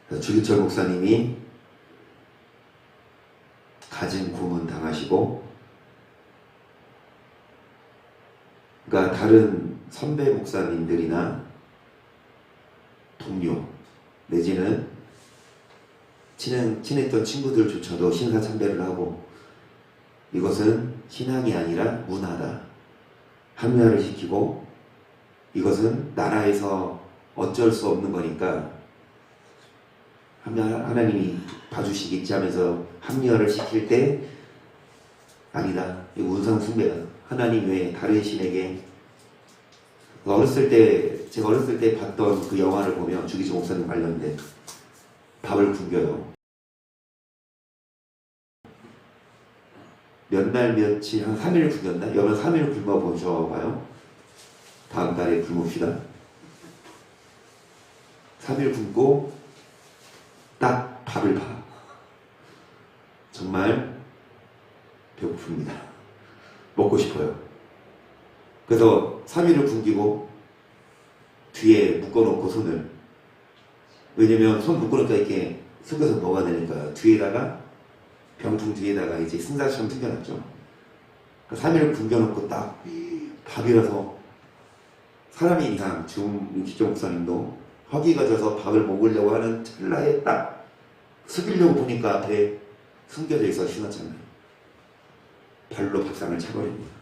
주기철 목사님이 가진 고문 당하시고, 그러니까 다른 선배 목사님들이나 동료 내지는 친했던 친구들조차도 신사참배를 하고, 이것은 신앙이 아니라 문화다, 합리화를 시키고, 이것은 나라에서 어쩔 수 없는 거니까 하나님이 봐주시겠지 하면서 합리화를 시킬 때, 아니다, 이거 우상 숭배다, 하나님 외에 다른 신에게. 제가 어렸을 때 봤던 그 영화를 보면 주기철 목사님 관련된 밥을 굶겨요. 몇 날 며칠, 한 3일 굶겼나? 여러분 3일 굶어보셔봐요. 다음 달에 굶읍시다. 3일 굶고 딱 밥을 봐. 정말 배고픕니다. 먹고 싶어요. 그래서 3일을 굶기고 뒤에 묶어놓고 손을, 왜냐면 손 묶어놓으니까 이렇게 속에서 먹어야 되니까 뒤에다가, 병풍 뒤에다가 이제 승자처럼 숨겨놨죠. 3일을 굶겨놓고 딱 밥이라서, 사람이 이상 주기철 목사님도 허기가 져서 밥을 먹으려고 하는 찰나에 딱 숙이려고 보니까 앞에 숨겨져 있어 신었잖아요. 발로 밥상을 차버립니다.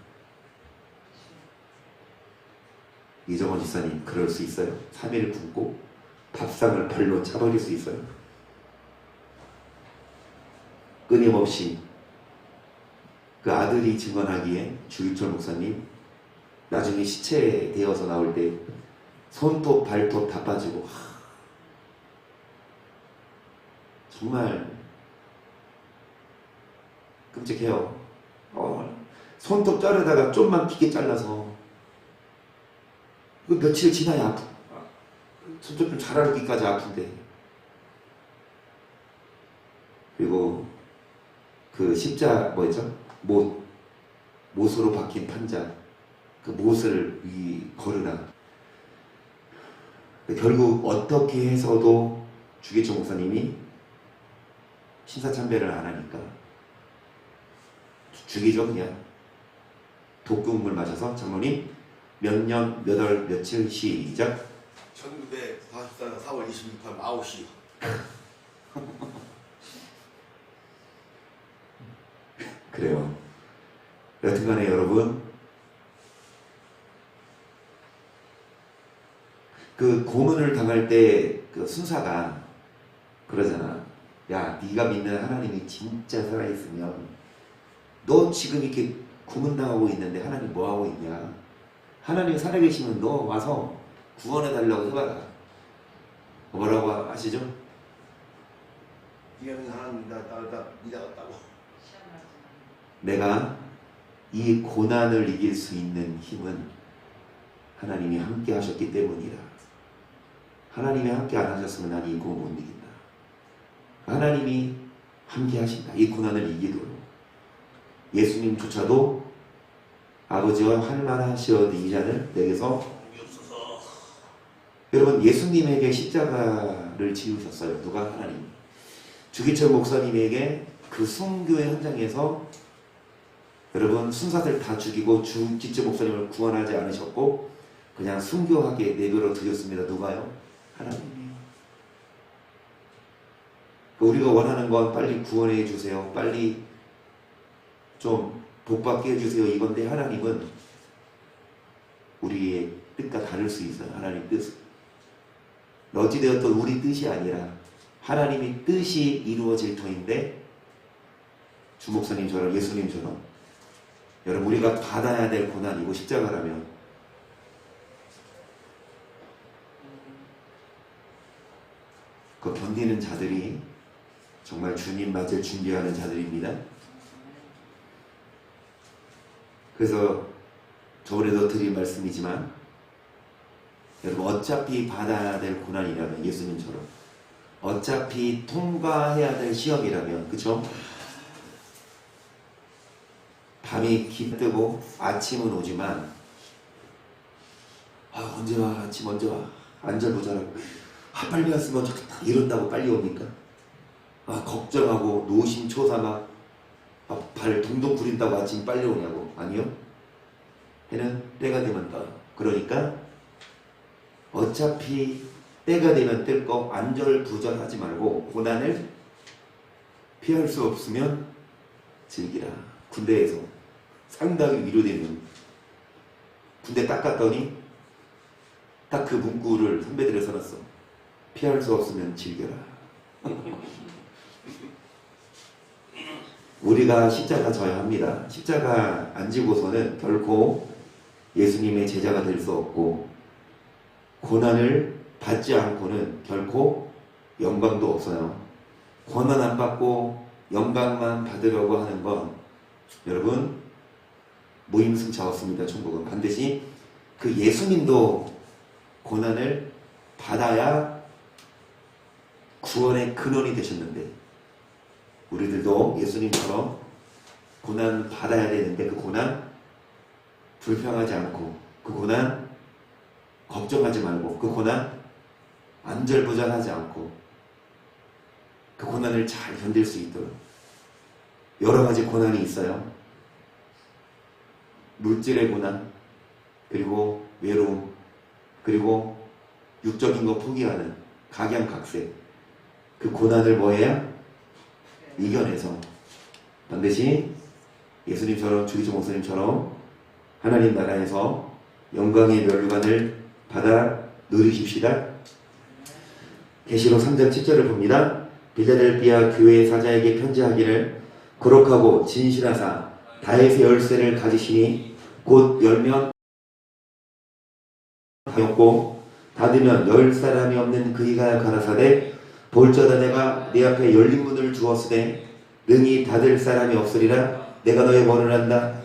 이정원 지사님 그럴 수 있어요? 3일 굶고 밥상을 발로 차버릴 수 있어요? 끊임없이 그 아들이 증언하기에 주기철 목사님 나중에 시체 되어서 나올 때 손톱 발톱 다 빠지고, 정말 끔찍해요. 손톱 자르다가 좀만 길게 잘라서 그 며칠 지나야 손톱 좀 자라기까지 아픈데, 그리고 그 십자 뭐였죠? 못으로 박힌 판자, 그 못을 걸으나, 결국 어떻게 해서도 주기철 목사님이 신사참배를 안 하니까 죽이죠. 그냥 독극물 마셔서. 장로님 몇 년, 몇 월, 며칠 시작. 1944년 4월 26일 9시. 그래요. 여튼간에 여러분, 그 고문을 당할 때 그 순사가 그러잖아. 야, 네가 믿는 하나님이 진짜 살아있으면 너 지금 이렇게 고문당하고 있는데 하나님 뭐하고 있냐? 하나님 살아계시면 너 와서 구원해달라고 해봐라. 뭐라고 하시죠? 네가 믿는 하나님 믿어갔다고. 내가 이 고난을 이길 수 있는 힘은 하나님이 함께 하셨기 때문이다. 하나님이 함께 안 하셨으면 난 이 고난 못 이긴다. 하나님이 함께 하신다. 이 고난을 이기도록. 예수님조차도 아버지와 할만하시어도 이 잔을 내게서, 여러분 예수님에게 십자가를 지으셨어요. 누가? 하나님. 주기철 목사님에게 그 순교의 현장에서 여러분 순사들 다 죽이고 주기철 목사님을 구원하지 않으셨고 그냥 순교하게 내버려 두셨습니다. 누가요? 하나님이요. 우리가 원하는 건 빨리 구원해 주세요, 빨리 좀 복받게 해주세요, 이건데 하나님은 우리의 뜻과 다를 수 있어요. 하나님 뜻, 어찌되었든 우리 뜻이 아니라 하나님의 뜻이 이루어질 터인데, 주목사님처럼 예수님처럼 여러분 우리가 받아야 될 고난이고 십자가라면 그 견디는 자들이 정말 주님 맞을 준비하는 자들입니다. 그래서 저번에도 드린 말씀이지만 여러분 어차피 받아야 될 고난이라면, 예수님처럼 어차피 통과해야 될 시험이라면, 그쵸? 밤이 기뜨고 아침은 오지만 언제 와, 아침 언제 와, 앉아보자라고 빨리 왔으면 좋겠다 이런다고 빨리 옵니까? 걱정하고 노심초사 발 동동 구린다고 아침 빨리 오냐고. 아니요. 해는 때가 되면 떠요. 그러니까 어차피 때가 되면 뜰 거 안절부절하지 말고 고난을 피할 수 없으면 즐기라. 군대에서 상당히 위로되는, 군대 딱 갔더니 딱 그 문구를 선배들이 써놨어. 피할 수 없으면 즐겨라. 우리가 십자가 져야 합니다. 십자가 안 지고서는 결코 예수님의 제자가 될 수 없고, 고난을 받지 않고는 결코 영광도 없어요. 고난 안 받고 영광만 받으려고 하는 건 여러분 무임승차였습니다. 천국은 반드시 그 예수님도 고난을 받아야 구원의 근원이 되셨는데, 우리들도 예수님처럼 고난 받아야 되는데, 그 고난 불평하지 않고, 그 고난 걱정하지 말고, 그 고난 안절부절하지 않고, 그 고난을 잘 견딜 수 있도록. 여러 가지 고난이 있어요. 물질의 고난, 그리고 외로움, 그리고 육적인 거 포기하는 각양각색. 그 고난을 뭐해야? 이겨내서 반드시 예수님처럼, 주기조 목사님처럼 하나님 나라에서 영광의 면류관을 받아 누리십시다. 계시록 3장 7절을 봅니다. 빌라델비아 교회 사자에게 편지하기를, 거룩하고 진실하사 다윗의 열쇠를 가지시니 곧 열면 닫고 닫으면 열 사람이 없는 그이가 가라사대, 볼저다 내가 네 앞에 열린 문을 두었으되 능히 닫을 사람이 없으리라. 내가 너의 뭐를 한다?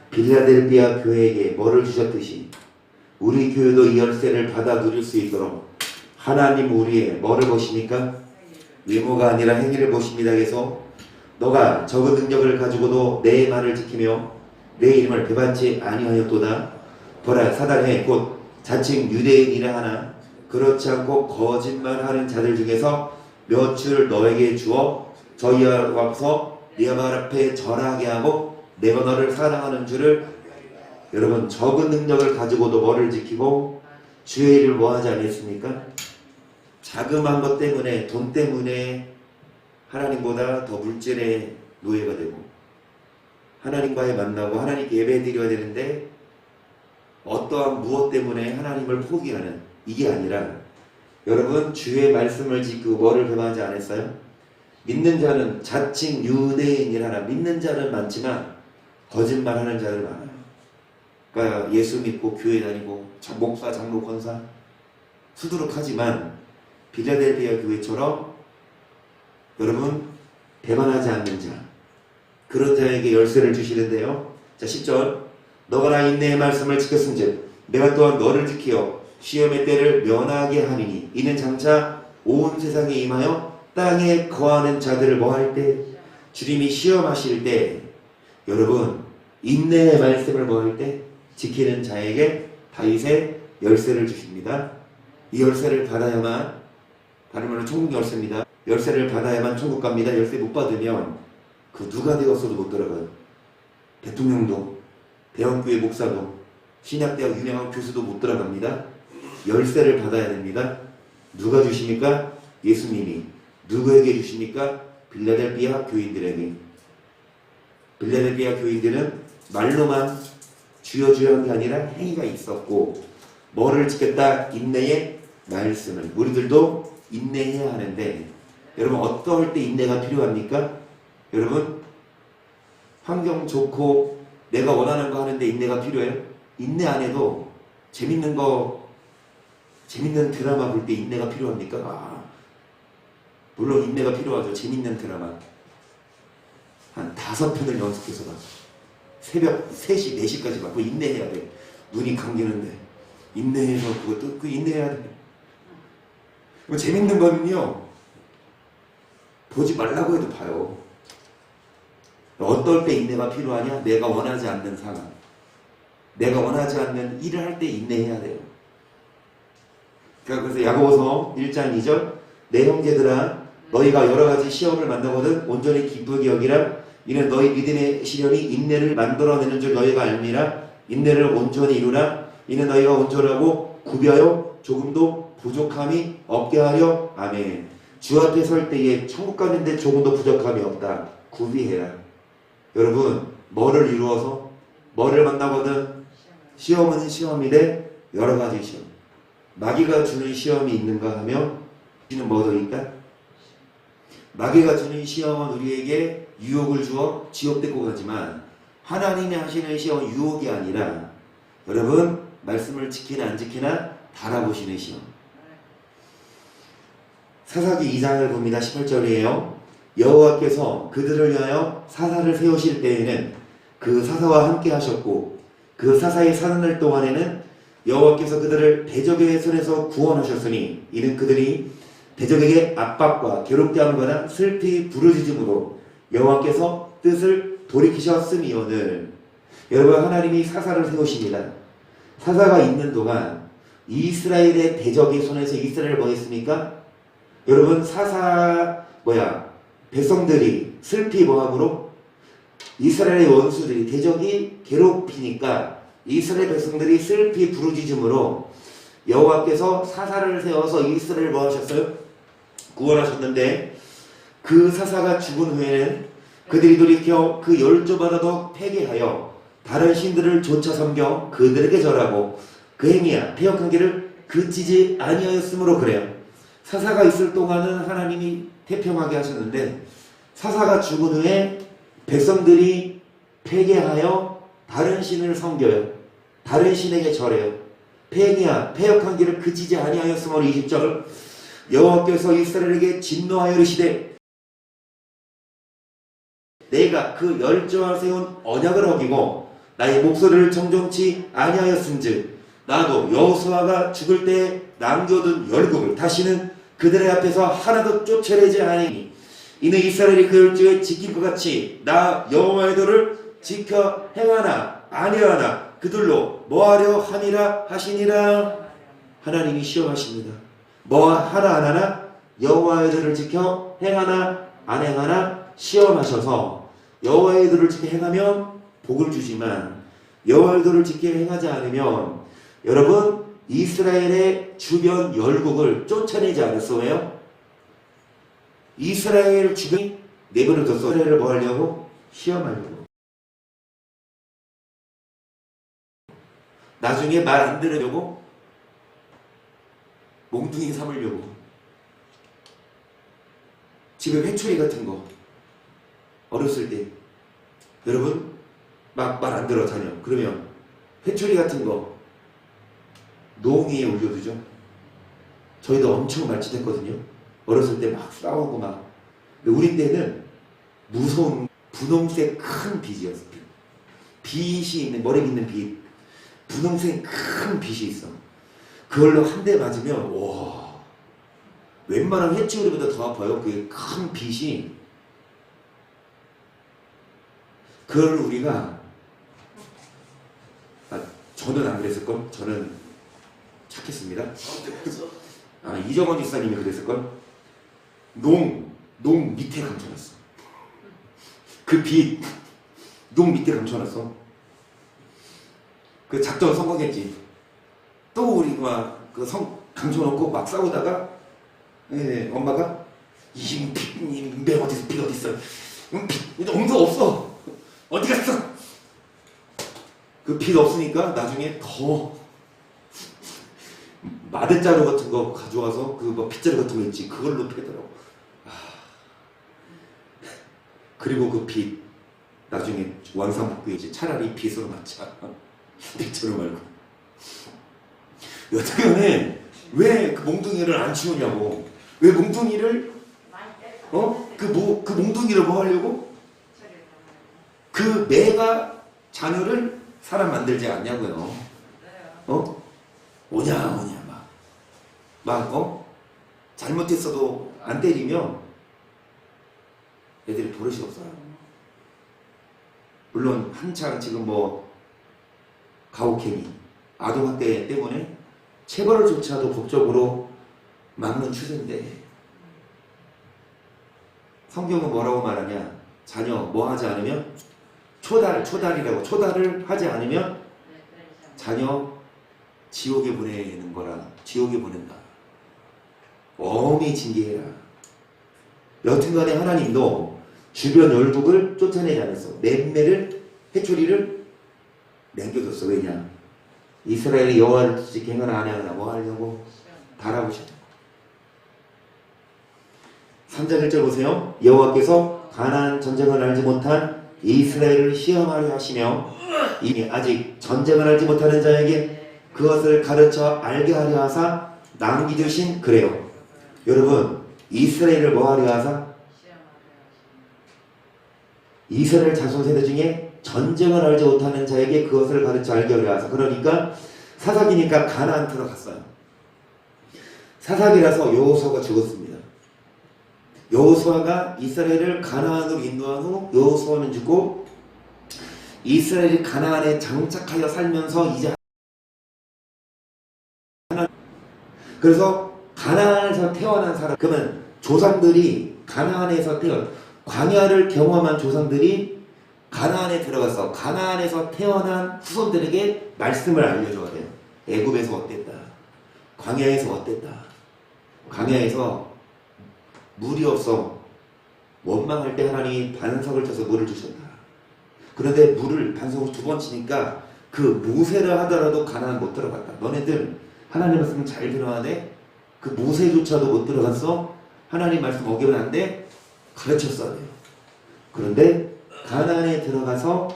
빌라델비아 교회에게 뭐를 주셨듯이 우리 교회도 이 열쇠를 받아 누릴 수 있도록 하나님 우리의 뭐를 보십니까? 외모가 아니라 행위를 보십니다. 그래서 너가 적은 능력을 가지고도 내 말을 지키며 내 이름을 배반치 아니하였도다. 보라, 사단에 곧 자칭 유대인이라 하나 그렇지 않고 거짓말하는 자들 중에서 몇을 너에게 주어 저희와 와서 네 말 앞에 절하게 하고 내가 너를 사랑하는 줄을. 여러분, 적은 능력을 가지고도 뭐를 지키고 주의 일을 뭐하지 않겠습니까? 자그마한 것 때문에, 돈 때문에 하나님보다 더 물질의 노예가 되고, 하나님과의 만나고 하나님께 예배 드려야 되는데 어떠한 무엇 때문에 하나님을 포기하는, 이게 아니라 여러분 주의 말씀을 지키고 뭐를 범하지 않았어요? 믿는 자는 자칭 유대인이라나 믿는 자는 많지만 거짓말하는 자들 많아요. 그러니까 예수 믿고 교회 다니고 목사, 장로, 권사 수두룩하지만 빌라델비아 교회처럼 여러분 배반하지 않는 자, 그런 자에게 열쇠를 주시는데요. 자, 10절, 너가 나 인내의 말씀을 지켰은즉 내가 또한 너를 지키어 시험의 때를 면하게 하리니 이는 장차 온 세상에 임하여 땅에 거하는 자들을 뭐할 때? 주님이 시험하실 때, 여러분 인내의 말씀을 뭐할 때? 지키는 자에게 다윗의 열쇠를 주십니다. 이 열쇠를 받아야만, 다른 말로 천국 열쇠입니다. 열쇠를 받아야만 천국 갑니다. 열쇠 못 받으면 그 누가 되었어도 못 들어가요. 대통령도, 대형교회 목사도, 신약대학 유명한 교수도 못 들어갑니다. 열쇠를 받아야 됩니다. 누가 주십니까? 예수님이. 누구에게 주십니까? 빌라델비아 교인들에게. 빌라델비아 교인들은 말로만 주여 주여 한 게 아니라 행위가 있었고, 뭐를 지켰다? 인내의 말씀을. 우리들도 인내해야 하는데, 여러분 어떨 때 인내가 필요합니까? 여러분 환경 좋고 내가 원하는 거 하는데 인내가 필요해요? 인내 안 해도 재밌는 드라마 볼 때 인내가 필요합니까? 물론 인내가 필요하죠. 재밌는 드라마 한 5편을 연속해서 봐. 새벽 3시, 4시까지 봐. 그거 인내해야 돼. 눈이 감기는데 인내해서 그것도 인내해야 돼. 뭐 재밌는 거는요, 보지 말라고 해도 봐요. 어떨 때 인내가 필요하냐? 내가 원하지 않는 상황, 내가 원하지 않는 일을 할 때 인내해야 돼요. 그래서 야고보서 1장 2절 내 형제들아 너희가 여러 가지 시험을 만나거든 온전히 기쁘게 여기라. 이는 너희 믿음의 시련이 인내를 만들어내는 줄 너희가 알미라. 인내를 온전히 이루라. 이는 너희가 온전하고 구비하여 조금도 부족함이 없게 하려. 아멘. 주 앞에 설 때에 천국 가는데 조금도 부족함이 없다. 구비해라. 여러분 뭐를 이루어서 뭐를 만나거든 시험은 시험이래. 여러 가지 시험. 마귀가 주는 시험이 있는가 하면 우리는 뭐도 있다? 마귀가 주는 시험은 우리에게 유혹을 주어 지옥 데리고 가지만 하나님이 하시는 시험은 유혹이 아니라 여러분 말씀을 지키나 안 지키나 달아보시는 시험. 사사기 2장을 봅니다. 18절이에요. 여호와께서 그들을 위하여 사사를 세우실 때에는 그 사사와 함께 하셨고 그 사사의 사는 날 동안에는 여호와께서 그들을 대적의 손에서 구원하셨으니 이는 그들이 대적에게 압박과 괴롭게 함과 슬피 부르짖음으로 여호와께서 뜻을 돌이키셨음이오늘. 여러분 하나님이 사사를 세우십니다. 사사가 있는 동안 이스라엘의 대적의 손에서 이스라엘을 뭐 했습니까? 여러분 백성들이 슬피 뭐함으로 이스라엘의 원수들이 대적이 괴롭히니까 이스라엘 백성들이 슬피 부르짖음으로 여호와께서 사사를 세워서 이스라엘을 뭐 하셨어요? 구원하셨는데 그 사사가 죽은 후에는 그들이 돌이켜 그 열조마다도 폐괴하여 다른 신들을 좇아 섬겨 그들에게 절하고 그 행위야 패역한 길을 그치지 아니하였으므로 그래요. 사사가 있을 동안은 하나님이 태평하게 하셨는데 사사가 죽은 후에 백성들이 폐괴하여 다른 신을 섬겨요. 다른 신에게 절해요. 폐행이야 패역한 길을 그치지 아니하였으므로 20절 여호와께서 이스라엘에게 진노하여 이르시되 내가 그 열조와 세운 언약을 어기고 나의 목소리를 정정치 아니하였은즉 나도 여호수아가 죽을 때 남겨둔 열국을 다시는 그들의 앞에서 하나도 쫓아내지 아니니 이는 이스라엘이 그 열조에 지킨 것 같이 나 여호와의 도를 지켜 행하나 아니하나 그들로 뭐하려 함이라 하시니라. 하나님이 시험하십니다. 뭐 하나 안 하나 여호와의 도를 지켜 행하나 안 행하나 시험하셔서 여호와의 도를 지켜 행하면 복을 주지만 여호와의 도를 지켜 행하지 않으면 여러분 이스라엘의 주변 열국을 쫓아내지 않았어요. 이스라엘 주변이 내버려뒀어. 이스라엘을 뭐 하려고? 시험하려고. 나중에 말 안 들으려고 몽둥이 삼으려고. 집에 회초리 같은 거 어렸을 때 여러분 막 말 안 들어 자녀 그러면 회초리 같은 거 노 위에 올려두죠. 저희도 엄청 말짓했거든요. 어렸을 때 막 싸우고 막. 우리 때는 무서운 분홍색 큰 빛이었어. 빛이 있는 머리 있는 빛. 분홍색 큰 빛이 있어. 그걸로 한 대 맞으면 와 웬만한 회초리보다 더 아파요. 그게 큰 빛이. 그걸 우리가 저는 안 그랬을걸? 저는 착했습니다. 이정원 집사님이 그랬을걸? 농 밑에 감춰놨어. 그 빛 농 밑에 감춰놨어. 그 작전 성공했지. 또 우리 막 그 감춰놓고 막 싸우다가 엄마가 매 어디서 빛 어디 있어? 빛 엄청 없어. 어디 갔어? 그 빛 없으니까 나중에 더 마대자루 같은 거 가져와서 그 뭐 빗자루 같은 거 있지 그걸로 패더라고. 그리고 그 빛 나중에 원상복구이지. 차라리 빛으로 맞자. 빗자루 말고. 여태까지 왜 그 몽둥이를 안 치우냐고. 왜 몽둥이를 그 몽둥이를 뭐 하려고? 그 매가 자녀를 사람 만들지 않냐고요. 오냐 막 잘못했어도 안 때리면 애들이 버릇이 없어요. 물론 한창 지금 뭐 가혹행위, 아동학대 때문에 체벌조차도 법적으로 막는 추세인데 성경은 뭐라고 말하냐? 자녀 뭐 하지 않으면 초달이라고 초달을 하지 않으면 자녀 지옥에 보내는 거라. 지옥에 보낸다. 엄히 징계해라. 여튼간에 하나님도 주변 열국을 쫓아내지 않았어. 맴매를 해초리를 남겨뒀어. 왜냐? 이스라엘이 여호와를 지키기 행하나 안 행하나 뭐 하려고? 달아보셨다. 3장 1절 보세요. 여호와께서 가나안 전쟁을 알지 못한 이스라엘을 시험하려 하시며 이미 아직 전쟁을 알지 못하는 자에게 그것을 가르쳐 알게 하려 하사 남기주신 그래요. 여러분 이스라엘을 뭐 하려 하사? 이스라엘 자손 세대 중에 전쟁을 알지 못하는 자에게 그것을 가르쳐 알게 하려 하사. 그러니까 사사기니까 가나안 들어갔어요. 사사기라서 여호수아가 죽었습니다. 여호수아가 이스라엘을 가나안으로 인도한 후 여호수아는 죽고 이스라엘이 가나안에 장착하여 살면서 이제 그래서 가나안에서 태어난 사람, 그러면 조상들이 가나안에서 광야를 경험한 조상들이 가나안에 들어가서 가나안에서 태어난 후손들에게 말씀을 알려줘야 돼요. 애굽에서 어땠다, 광야에서 어땠다, 광야에서 물이 없어 원망할 때 하나님이 반석을 쳐서 물을 주셨다. 그런데 물을 반석을 2번 치니까 그 모세를 하더라도 가나안 못 들어갔다. 너네들 하나님 말씀 잘 들어야 돼. 그 모세조차도 못 들어갔어. 하나님 말씀 어기면 안 돼. 가르쳤어야 돼요. 그런데 가나안에 들어가서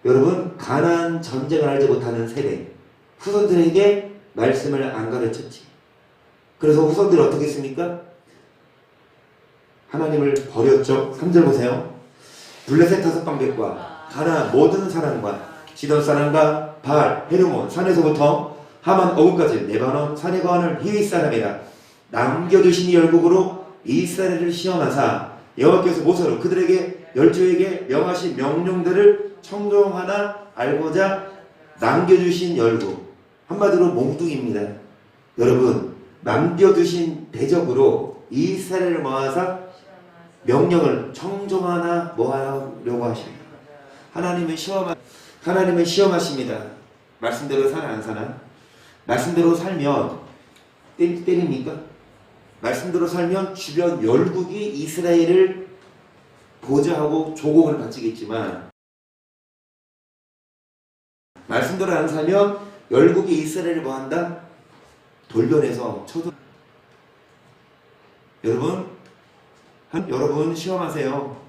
여러분 가나안 전쟁을 알지 못하는 세대 후손들에게 말씀을 안 가르쳤지. 그래서 후손들이 어떻게 했습니까? 하나님을 버렸죠. 3절 보세요. 블레셋 5방백과 가나안 모든 사람과 시돈 사람과 바알, 헤르몬 산에서부터 하만 어구까지 레바논 산에 거하는 히윗 사람이라 남겨주신 열국으로 이스라엘을 시험하사 여호와께서 모세로 그들에게 열조에게 명하신 명령들을 청종하나 알고자 남겨주신 열국. 한마디로 몽둥입니다. 여러분 남겨두신 대적으로 이스라엘을 모아서 명령을 청종하나 모하려고 하십니다. 하나님은 시험하십니다. 말씀대로 사나 안 사나? 말씀대로 살면 때립니까? 말씀대로 살면 주변 열국이 이스라엘을 보좌하고 조공을 바치겠지만 말씀대로 안 살면 열국이 이스라엘을 뭐한다? 돌변해서 쳐도. 여러분 시험하세요.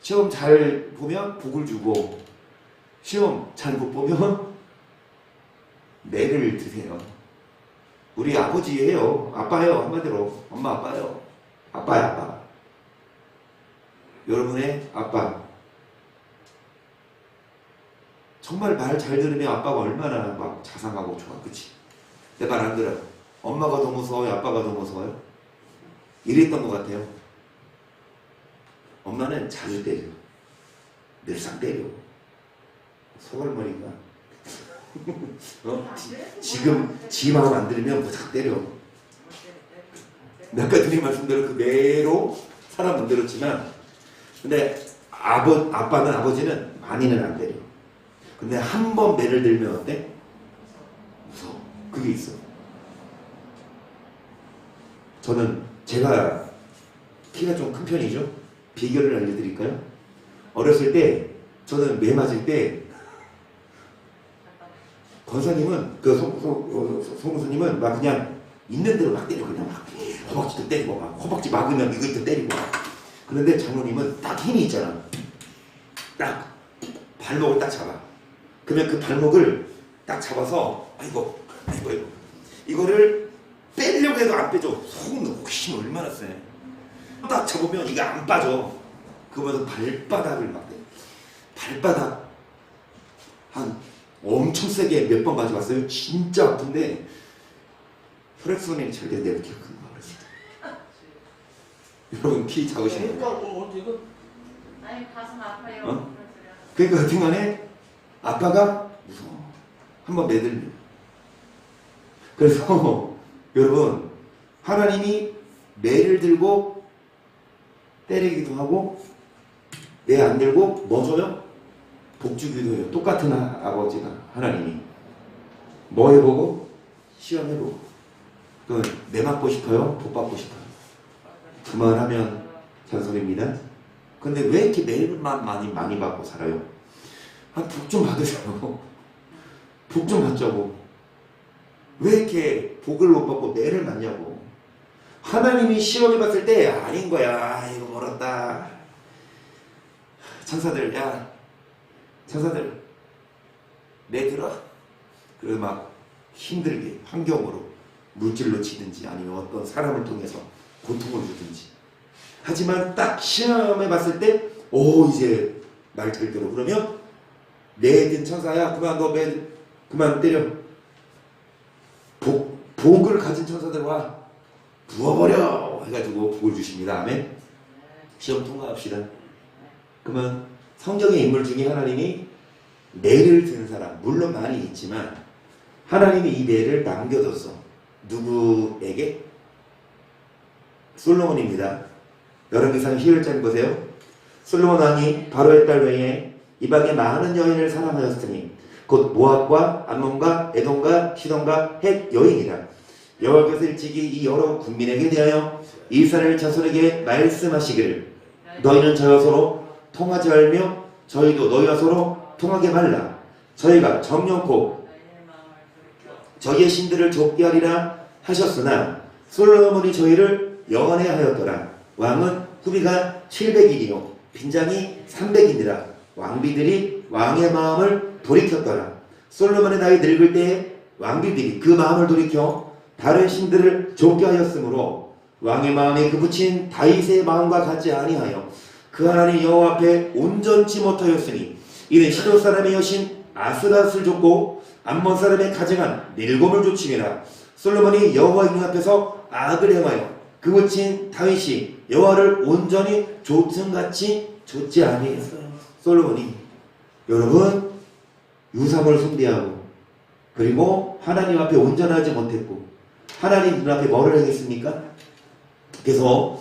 시험 잘 보면 복을 주고 시험 잘 못 보면 매를 드세요. 우리 아버지예요. 아빠예요. 한마디로 엄마 아빠예요. 아빠야 아빠. 여러분의 아빠. 정말 말 잘 들으면 아빠가 얼마나 막 자상하고 좋아. 그치? 내 말 안 들어. 엄마가 더 무서워요? 아빠가 더 무서워요? 이랬던 것 같아요. 엄마는 자주 때려. 늘상 때려. 소갈머리가. 지금 지 마음 안 들으면 무작 때려. 아까 드린 말씀대로 그 매로 사람 만들었지만 근데 아빠는 아버지는 많이는 안 때려. 근데 한 번 매를 들면 어때? 무서워. 그게 있어. 저는 제가 키가 좀 큰 편이죠. 비결을 알려드릴까요? 어렸을 때 저는 매 맞을 때 권사님은 송무수님은 막 그냥 있는 대로 막 때려. 그냥 막 허벅지도 때리고 막 허벅지 막으면 이것도 때리고 막. 그런데 장로님은 딱 힘이 있잖아. 딱 발목을 딱 잡아. 그러면 그 발목을 딱 잡아서 아이고 이거를 빼려고 해도 안 빼줘. 속는 혹시 얼마나 세. 딱 잡으면 이게 안 빠져. 그러면서 발바닥을 막 대. 발바닥 한 엄청 세게 몇 번 맞아봤어요. 진짜 아픈데 혈액순환이 잘 돼. 내가 키 큰 거 그랬어. 여러분 키 작으신 거. 아니 가슴 아파요. 그러니까 하여튼간에 아빠가 무서워. 한번 매들려. 그래서 여러분, 하나님이 매를 들고 때리기도 하고 매 안 들고 뭐 줘요? 복 주기도 해요. 똑같은 아버지가 하나님이 뭐 해보고? 시험 해보고. 매 받고 싶어요? 복 받고 싶어요? 그만하면 잔소리입니다. 근데 왜 이렇게 매일만 많이 받고 살아요? 복 좀 받으세요. 복 좀 받자고. 왜 이렇게 복을 못 받고 매를 받냐고. 하나님이 시험해 봤을 때 아닌 거야. 이거 멀었다. 천사들, 야, 천사들 매 들어? 그래서 막 힘들게 환경으로 물질로 치든지 아니면 어떤 사람을 통해서 고통을 주든지. 하지만 딱 시험해 봤을 때, 오, 이제 말 들대로. 그러면 매 든 천사야, 그만 너 매 그만 때려. 복을 가진 천사들 와 부어버려 해가지고 복을 주십니다. 아멘. 시험 통과합시다. 그러면 성경의 인물 중에 하나님이 매를 든 사람, 물론 많이 있지만 하나님이 이 매를 남겨뒀어. 누구에게? 솔로몬입니다. 열왕기상 11장 보세요. 솔로몬 왕이 바로의 딸 외에 이방의 많은 여인을 사랑하였으니 곧 모압과 암몬과 에돔과 시돈과 헷 여인이라. 여호와께서 일찍이 이 여러 군민에게 대하여 이스라엘 자손에게 말씀하시기를 너희는 저희와 서로 통하지 말며 저희도 너희와 서로 통하게 말라. 저희가 정령코 저희의 신들을 좁게 하리라 하셨으나 솔로몬이 저희를 영원해 하였더라. 왕은 후비가 700인이요 빈장이 300인이라. 왕비들이 왕의 마음을 돌이켰더라. 솔로몬의 나이 늙을 때에 왕비들이 그 마음을 돌이켜 다른 신들을 좁게 하였으므로 왕의 마음이 그 붙인 다윗의 마음과 같지 아니하여 그 하나님 여호와 앞에 온전치 못하였으니 이는 시도 사람의 여신 아스닷을 쫓고 암몬 사람의 가증한 밀곰을 쫓음이라. 솔로몬이 여호와 이름 앞에서 악을 행하여 그 붙인 다윗이 여호와를 온전히 조청같이 좇지 아니했어요. 솔로몬이 여러분 유상을 숭배하고 그리고 하나님 앞에 온전하지 못했고 하나님 눈앞에 뭐를 행했습니까? 그래서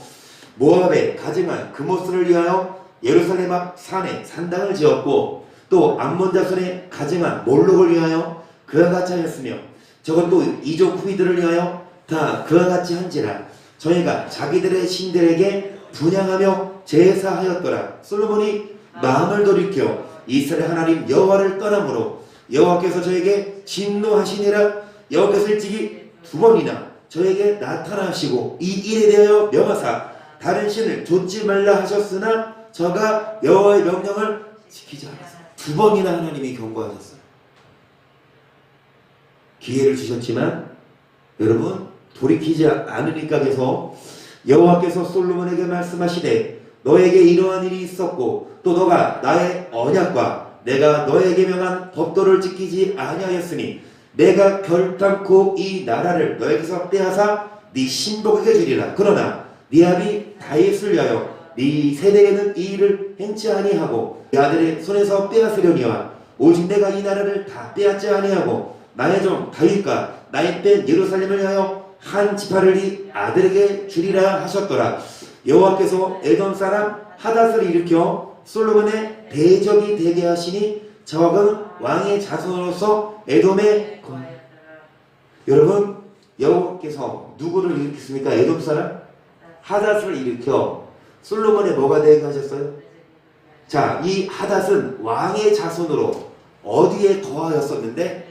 모압의 가증한 그모스를 위하여 예루살렘 앞 산에 산당을 지었고 또 암몬 자손의 가증한 몰록을 위하여 그와 같이 하였으며 저것도 이족 후이들을 위하여 다 그와 같이 한지라. 저희가 자기들의 신들에게 분향하며 제사하였더라. 솔로몬이 마음을 돌이켜 이스라엘 하나님 여호와를 떠남으로 여호와께서 저에게 진노하시니라. 여호와께서 일찍이 2번이나 저에게 나타나시고 이 일에 대하여 명하사 다른 신을 좇지 말라 하셨으나 저가 여호와의 명령을 지키지 않았어요. 2번이나 하나님이 경고하셨어요. 기회를 주셨지만 여러분 돌이키지 않으니까 해서 여호와께서 솔로몬에게 말씀하시되 너에게 이러한 일이 있었고 또 너가 나의 언약과 내가 너에게 명한 법도를 지키지 아니하였으니 내가 결단코 이 나라를 너에게서 빼앗아 네 신복에게 주리라. 그러나 네 아비 다윗을 위하여 네 세대에는 이 일을 행치 아니하고 네 아들의 손에서 빼앗으려니와 오직 내가 이 나라를 다 빼앗지 아니하고 나의 종 다윗과 나의 뺀 예루살렘을 위하여 한 지파를 네 아들에게 주리라 하셨더라. 여호와께서 에돔 사람 하닷을 일으켜 솔로몬의 대적이 되게 하시니 저는 왕의 자손으로서 에돔의 여러분 여호와께서 누구를 일으켰습니까? 에돔 사람 하닷을 일으켜 솔로몬의 뭐가 되게 하셨어요? 자, 이 하닷은 왕의 자손으로 어디에 거하였었는데?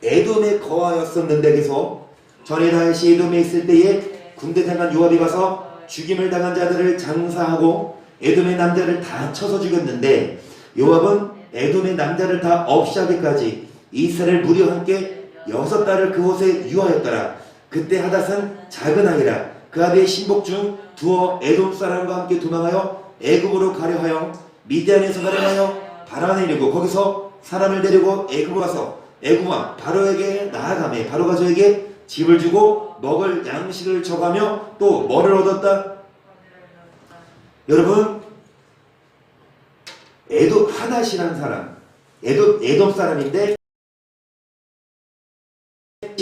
에돔에 거하였었는데 그래서 전에 다윗이 에돔에 있을 때에 군대 장관 요압이 가서 죽임을 당한 자들을 장사하고 에돔의 남자를 다 쳐서 죽였는데 요압은 에돔의 남자를 다 없이하기까지 이스라엘 무리와 함께 6달을 그곳에 유하였더라. 그때 하닷은 작은 아이라 그 아비의 신복 중 두어 에돔 사람과 함께 도망하여 애굽으로 가려 하여 미디안에서 가려 하여 바란에 이르고 거기서 사람을 데리고 애굽으로 가서 애굽 왕 바로에게 나아가매 바로가 저에게 집을 주고 먹을 양식을 줘가며 또 뭐를 얻었다? 여러분 에돔 하닷이라는 사람 에돔 사람인데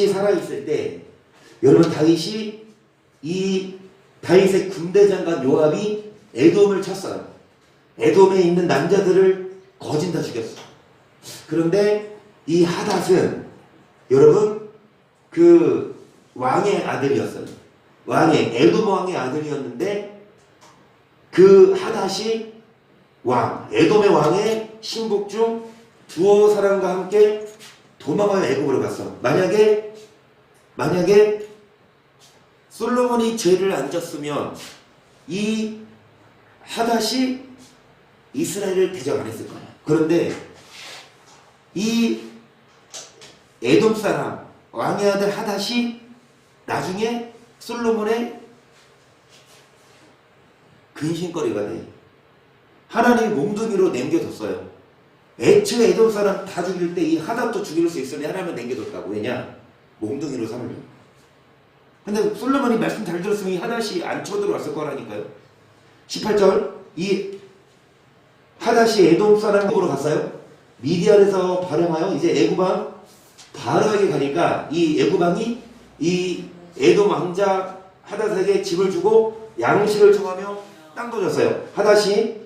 살아있을 때 여러분 다윗이 이 다윗의 군대 장관 요압이 에돔을 쳤어요. 에돔에 있는 남자들을 거진 다 죽였어. 그런데 이 하닷은 여러분 그 왕의 아들이었어요. 에돔 왕의 아들이었는데 그 하닷이 에돔의 왕의 신복 중 두어 사람과 함께 도망하여 애굽으로 갔어. 만약에 솔로몬이 죄를 안 졌으면 이 하닷이 이스라엘을 대적 안 했을 거야. 그런데 이 에돔 사람 왕의 아들 하닷이 나중에 솔로몬의 근심거리가 돼. 하나님이 몽둥이로 남겨뒀어요. 애초에 에돔 사람 다 죽일 때 이 하닷도 죽일 수 있으니 하나님은 남겨뒀다고. 왜냐? 몽둥이로 삼으려고. 근데 솔로몬이 말씀 잘 들었으면 이 하닷이 안 쳐들어왔을 거라니까요. 18절 이 하닷이 에돔 사람으로 갔어요. 미디안에서 발행하여 이제 애굽왕 바로에게 가니까 이 애굽왕이 이 에돔 왕자 하닷에게 집을 주고 양식을 청하며 땅도 줬어요. 하닷이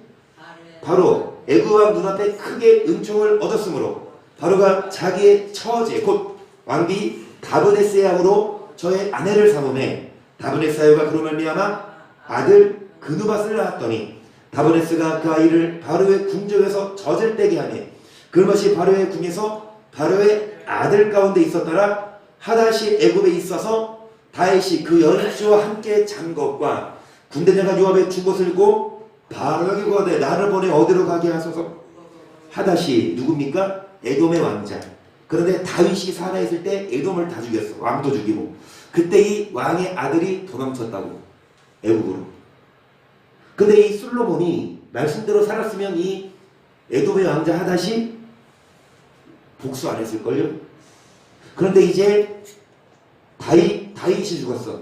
바로 애굽왕 눈앞에 크게 은총을 얻었으므로 바로가 자기의 처제 곧 왕비 다브네스의 아우로 저의 아내를 삼음해 다브네스가 그로 말미암아 아들 그누밧을 낳았더니 다브네스가 그 아이를 바로의 궁정에서 젖을 떼게 하매 그것이 바로의 궁에서 바로의 아들 가운데 있었더라. 하닷이 애굽에 있어서 다윗이 그 여인주와 함께 잔 것과 군대장관 요압의 준 것을 읽고 바로에게 구하되 나를 보내 어디로 가게 하소서. 하닷이 누굽니까? 에돔의 왕자. 그런데 다윗이 살아있을 때 에돔을 다 죽였어. 왕도 죽이고. 그때 이 왕의 아들이 도망쳤다고. 애굽으로. 근데 이 솔로몬이 말씀대로 살았으면 이 에돔의 왕자 하닷이 복수 안 했을걸요? 그런데 이제 다윗이 죽었어.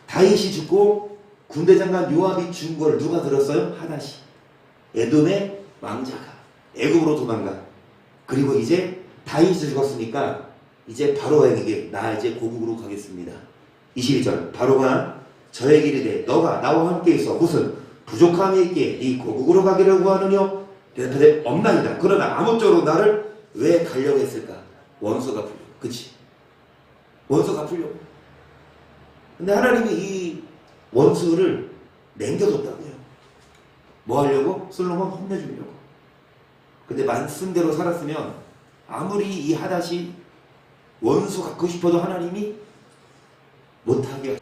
다윗이 죽고 군대장관 요압이 죽은 걸 누가 들었어요? 하닷이. 에돔의 왕자가 애굽으로 도망가. 그리고 이제 다윗이 죽었으니까 이제 바로에게 나 이제 고국으로 가겠습니다. 22절 바로가 저에게 이르되 너가 나와 함께 있어 무슨 부족함이 있기에 네 고국으로 가기를 구하느냐? 대답하되 없나이다. 그러나 아무쪼록 나를 왜 가려고 했을까? 원수가 풀려. 그치? 원수가 풀려. 근데 하나님이 이 원수를 남겨뒀다고요. 뭐 하려고? 솔로몬 혼내주려고. 근데 말씀대로 살았으면 아무리 이 하닷이 원수 갖고 싶어도 하나님이 못하게.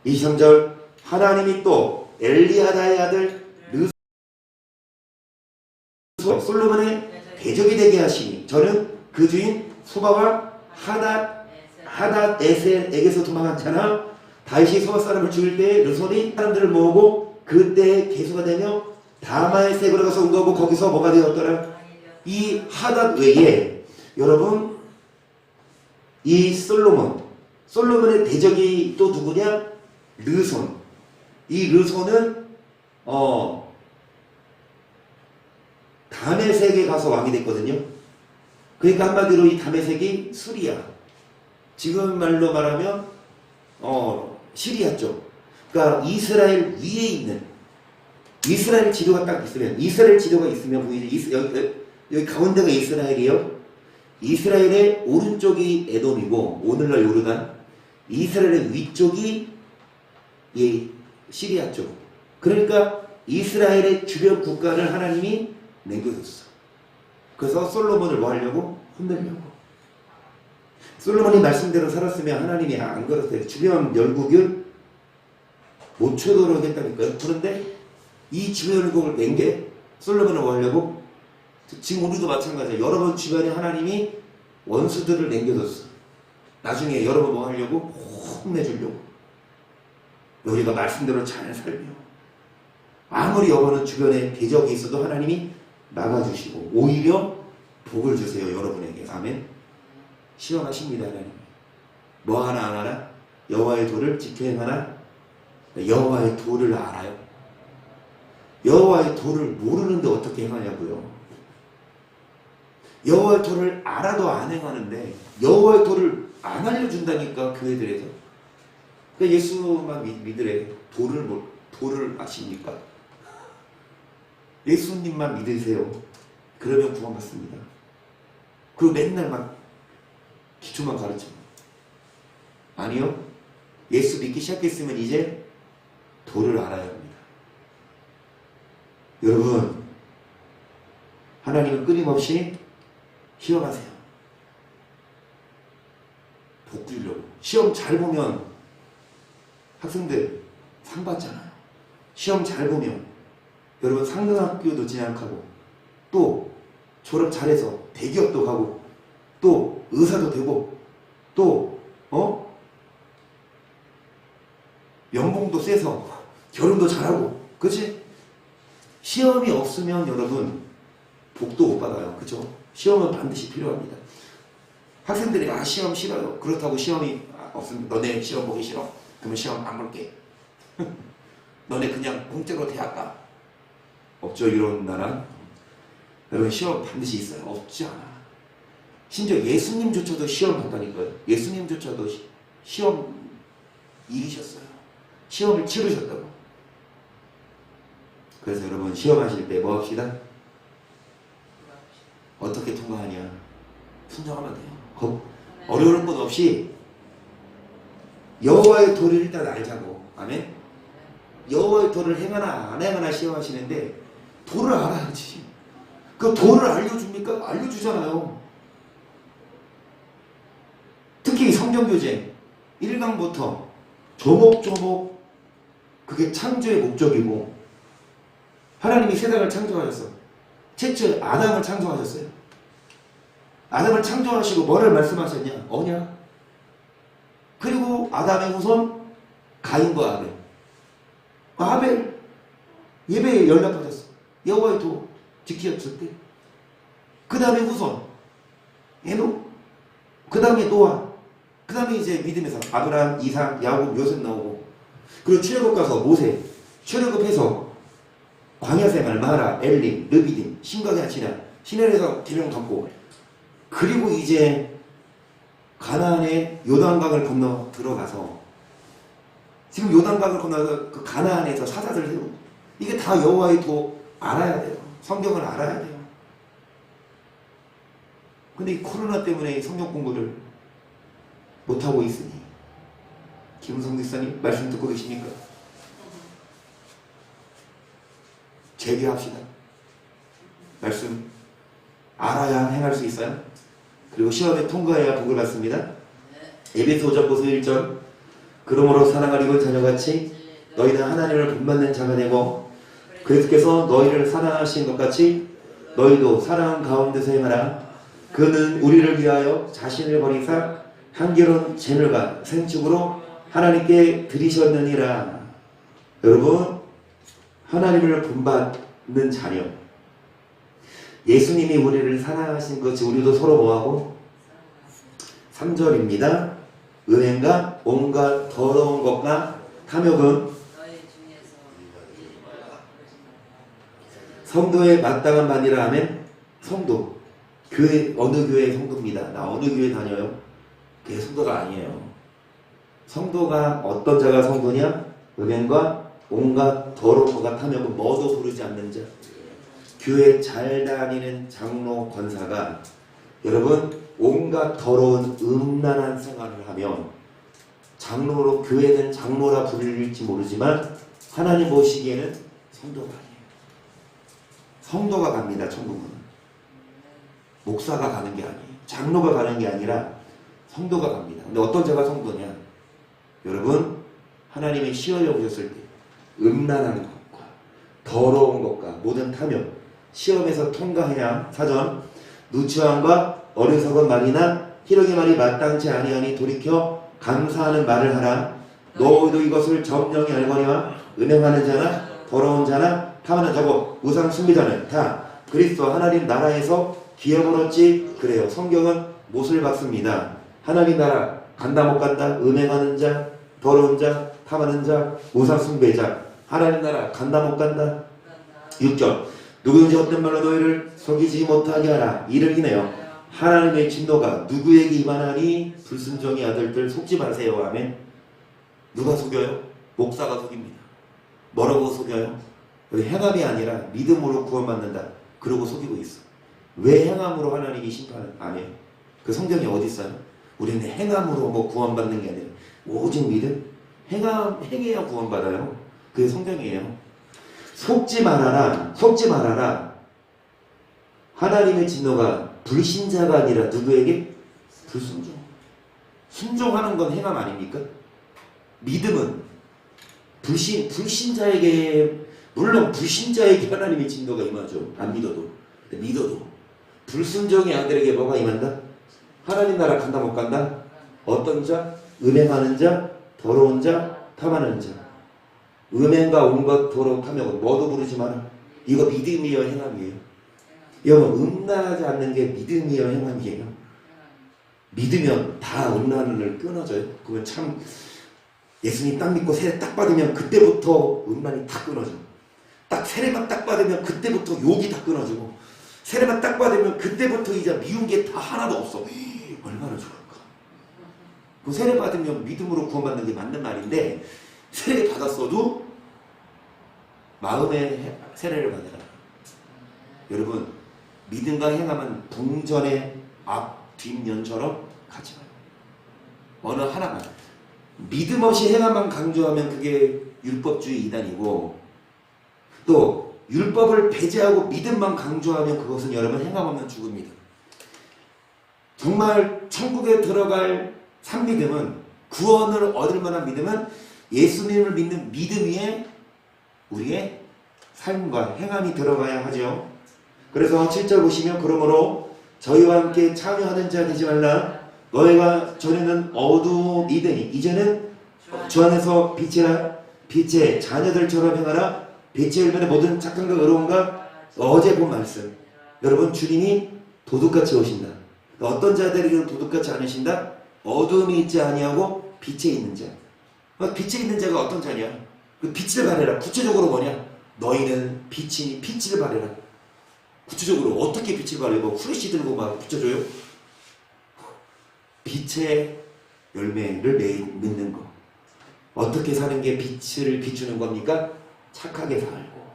23절 하나님이 또 엘리야다의 아들 솔로몬의 대적이 되게 하시니 저는 그 주인 소바와 하닷에셀에게서 도망한 자나 다윗이 소바 사람을 죽일 때 르손이 사람들을 모으고 그때 개수가 되며 다마의 색으로 가서 운동하고 거기서 뭐가 되었더라. 이 하닷 외에 여러분 이 솔로몬의 대적이 또 누구냐? 르손. 이 르손은 다메섹에 가서 왕이 됐거든요. 그러니까 한마디로 이 다메섹이 수리아. 지금 말로 말하면 시리아 쪽. 그러니까 이스라엘 위에 있는 이스라엘 지도가 딱 있으면 이스라엘 지도가 있으면 보이죠. 여기 가운데가 이스라엘이요. 이스라엘의 오른쪽이 에돔이고 오늘날 요르단. 이스라엘의 위쪽이 이 시리아 쪽. 그러니까 이스라엘의 주변 국가를 하나님이 남겨뒀어. 그래서 솔로몬을 뭐 하려고? 혼내려고. 솔로몬이 말씀대로 살았으면 하나님이 안 그랬어요. 주변 열국을 못 쳐도록 했다니까요. 그런데 이 주변 열국을 낸 게 솔로몬을 뭐 하려고? 지금 우리도 마찬가지예요. 여러분 주변에 하나님이 원수들을 남겨뒀어. 나중에 여러분 뭐 하려고? 혼내주려고. 우리가 말씀대로 잘 살며 아무리 여러분은 주변에 대적이 있어도 하나님이 막아주시고 오히려 복을 주세요. 여러분에게. 아멘. 시원하십니다. 하나님. 뭐 하나 안 하나? 여호와의 도를 지켜 행하나? 여호와의 도를 알아요? 여호와의 도를 모르는데 어떻게 행하냐고요. 여호와의 토를 알아도 안 행하는데 여호와의 토를 안 알려준다니까 교회들에서. 그러니까 예수만 믿으래. 도를 아십니까? 예수님만 믿으세요. 그러면 구원받습니다. 그리고 맨날 막 기초만 가르쳐. 아니요. 예수 믿기 시작했으면 이제 도를 알아야 합니다. 여러분, 하나님은 끊임없이 시험하세요. 복 주려고. 시험 잘 보면 학생들 상 받잖아요. 시험 잘 보면 여러분 상등학교도 진학하고 또 졸업 잘해서 대기업도 가고 또 의사도 되고 또 연봉도 세서 결혼도 잘하고. 그치? 시험이 없으면 여러분 복도 못 받아요. 그쵸? 시험은 반드시 필요합니다. 학생들이 시험 싫어요. 그렇다고 시험이 없으면 너네 시험 보기 싫어? 그러면 시험 안 볼게. 너네 그냥 공짜로 대학 가. 없죠 이런 나라. 여러분 시험 반드시 있어요. 없지 않아. 심지어 예수님조차도 시험 봤다니까요. 예수님조차도 시험 이기셨어요. 시험을 치르셨다고. 그래서 여러분 시험하실 때 뭐 합시다? 어떻게 통과하냐? 순종하면 돼요. 어려울 것 없이 여호와의 도를 일단 알자고. 아멘? 여호와의 도를 행하나 안 행하나 시험하시는데 도를 알아야지. 그 도를 알려줍니까? 알려주잖아요. 특히 성경교재 1강부터 조목조목 그게 창조의 목적이고 하나님이 세상을 창조하셨어. 최초 아담을 창조하셨어요. 아담을 창조하시고 뭐를 말씀하셨냐? 언약. 그리고 아담의 후손 가인과 아벨. 아벨 예배에 연락하셨어. 여호와의 도 지키셨을 때. 그 다음에 후손 에녹. 그 다음에 노아. 그 다음에 이제 믿음에서 아브라함, 이삭, 야곱, 요셉 나오고. 그리고 출애굽 가서 모세. 출애굽해서 광야 생활, 마라, 엘림, 르비딤, 신각야 지난, 시내에서 계명 받고. 그리고 이제 가나안의 요단강을 건너 들어가서 지금 요단강을 건너서 그 가나안에서 사자들 세우고. 이게 다 여호와의 도 알아야 돼요. 성경을 알아야 돼요. 근데 이 코로나 때문에 성경 공부를 못하고 있으니 김은성 목사님 말씀 듣고 계십니까? 재개합시다. 말씀 알아야 행할 수 있어요. 그리고 시험에 통과해야 복을 받습니다. 에베소 5장 1절 그러므로 사랑하는 이웃 자녀같이 너희는 하나님을 본받는 자가 되고 그리스도께서 너희를 사랑하신 것 같이 너희도 사랑 가운데서 행하라. 그는 우리를 위하여 자신을 버리사 한결은 제물과 생축으로 하나님께 드리셨느니라. 여러분 하나님을 본받는 자녀. 예수님이 우리를 사랑하신 것이 우리도 서로 뭐하고? 3절입니다. 은행과 온갖 더러운 것과 탐욕은 성도의 마땅한 반이라 하면 성도. 교회 어느 교회 성도입니다. 나 어느 교회 다녀요? 그게 성도가 아니에요. 성도가 어떤 자가 성도냐? 은행과 온갖 더러운 것과 탐욕은 뭐도 부르지 않는 자. 교회 잘 다니는 장로 권사가 여러분 온갖 더러운 음란한 생활을 하면 장로로 교회는 장로라 부를지 모르지만 하나님 보시기에는 성도가 아니에요. 성도가 갑니다. 천국은. 목사가 가는 게 아니에요. 장로가 가는 게 아니라 성도가 갑니다. 근데 어떤 자가 성도냐? 여러분 하나님이 시험에 오셨을 때 음란한 것과 더러운 것과 모든 탐욕 시험에서 통과해야 사전 누추함과 어리석은 말이나 희롱의 말이 마땅치 아니하니 돌이켜 감사하는 말을 하라. 너희도 이것을 점령히 알거니와 은행하는 자나 더러운 자나 탐하는 자고 우상 숭배자는 다 그리스도 하나님 나라에서 기업을 얻지. 그래요. 성경은 못을 박습니다. 하나님 나라 간다 못 간다. 은행하는 자 더러운 자 탐하는 자 우상 숭배자. 하나님 나라 간다 못 간다. 6절 누구든지 어떤 말로 너희를 속이지 못하게 하라. 이를 인하여 하나님의 진노가 누구에게 임하나니 불순종의 아들들 속지 마세요. 아멘. 누가 속여요? 목사가 속입니다. 뭐라고 속여요? 행함이 아니라 믿음으로 구원받는다. 그러고 속이고 있어. 왜 행함으로 하나님이 심판 안 해요? 그 성경이 어디 있어요? 우리는 행함으로 뭐 구원받는 게 아니라 오직 믿음? 행해야 구원받아요. 그게 성경이에요. 속지 말아라. 속지 말아라. 하나님의 진노가 불신자가 아니라 누구에게? 불순종. 순종하는 건 행함 아닙니까? 믿음은 불신자에게, 물론 불신자에게 하나님의 진노가 임하죠. 안 믿어도. 믿어도 불순종의 아들에게 뭐가 임한다? 하나님 나라 간다 못 간다? 어떤 자? 음행하는 자, 더러운 자, 탐하는 자. 음행과 온갖 더러운 탐욕은 뭐도 부르지 마라. 이거 믿음이여 행함이에요. 여러분, 음란하지 않는 게 믿음이여 행함이에요. 믿으면 다 음란을 끊어져요. 그러면 참 예수님 딱 믿고 세례 딱 받으면 그때부터 음란이 다 끊어져. 딱 세례만 딱 받으면 그때부터 욕이 다 끊어지고, 세례만 딱 받으면 그때부터 이제 미운 게 다 하나도 없어. 얼마나 좋을까. 그 세례 받으면 믿음으로 구원받는 게 맞는 말인데, 세례 받았어도 마음의 세례를 받아라. 여러분, 믿음과 행함은 동전의 앞, 뒷면처럼 가지 마요. 어느 하나만. 믿음 없이 행함만 강조하면 그게 율법주의 이단이고, 또 율법을 배제하고 믿음만 강조하면 그것은 여러분 행함 없는 죽음입니다. 정말 천국에 들어갈 참믿음은, 구원을 얻을 만한 믿음은 예수님을 믿는 믿음 위에 우리의 삶과 행함이 들어가야 하죠. 그래서 7절 보시면, 그러므로 저희와 함께 참여하는 자 되지 말라. 너희가 전에는 어두이더니 이제는 주 안에서 빛이라. 빛의 자녀들처럼 행하라. 빛의 열매는 모든 착함과 의로움과. 어제 본 말씀. 여러분, 주님이 도둑같이 오신다. 어떤 자들에게는 도둑같이 안 오신다? 어두움이 있지 아니하고 빛에 있는 자. 빛에 있는 자가 어떤 자냐? 그 빛을 발해라. 구체적으로 뭐냐? 너희는 빛이니 빛을 발해라. 구체적으로 어떻게 빛을 발해? 뭐 후레쉬 들고 막 붙여줘요? 빛의 열매를 맺는 거. 어떻게 사는 게 빛을 비추는 겁니까? 착하게 살고,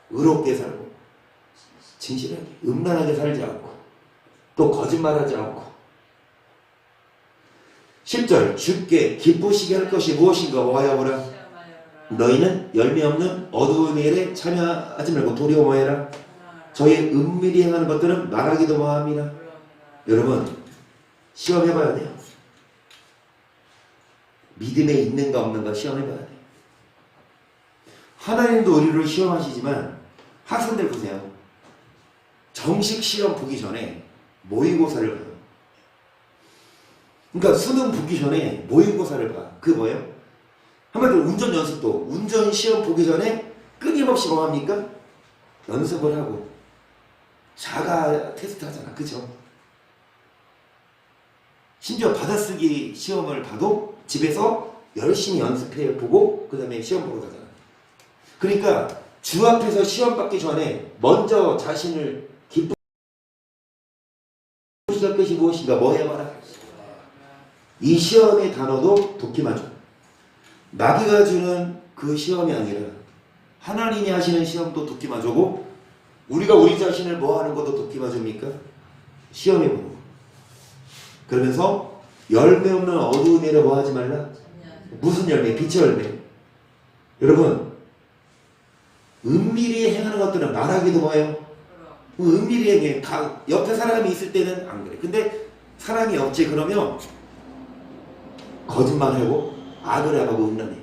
의롭게 살고, 진실하게, 음란하게 살지 않고, 또 거짓말하지 않고. 10절, 주께 기쁘시게 할 것이 무엇인가 뭐하여보라. 너희는 열매 없는 어두운 일에 참여하지 말고 두려워해라. 저희 은밀히 행하는 것들은 말하기도 뭐합니다. 여러분, 시험해봐야 돼요. 믿음에 있는가 없는가 시험해봐야 돼요. 하나님도 우리를 시험하시지만, 학생들 보세요. 정식 시험 보기 전에 모의고사를 봐요. 그러니까 수능 보기 전에 모의고사를 봐. 그게 뭐예요? 한마디로 운전 연습도, 운전 시험 보기 전에 끊임없이 뭐 합니까? 연습을 하고 자가 테스트 하잖아. 그죠? 심지어 받아쓰기 시험을 봐도 집에서 열심히 연습해 보고 그 다음에 시험 보러 가잖아. 그러니까 주 앞에서 시험 받기 전에 먼저 자신을 기쁘시게 할 것이 무엇인가 뭐 해봐라. 이 시험의 단어도 도끼마죠. 마귀가 주는 그 시험이 아니라 하나님이 하시는 시험도 도끼마죠고, 우리가 우리 자신을 뭐 하는 것도 도끼마줍니까? 시험해 보는 거. 그러면서 열매 없는 어두운 일에 뭐 하지 말라? 무슨 열매? 빛의 열매. 여러분, 은밀히 행하는 것들은 말하기도 뭐예요? 은밀히 행해. 옆에 사람이 있을 때는 안 그래. 근데 사람이 없지 그러면 거짓말하고 악을 하고 음란해.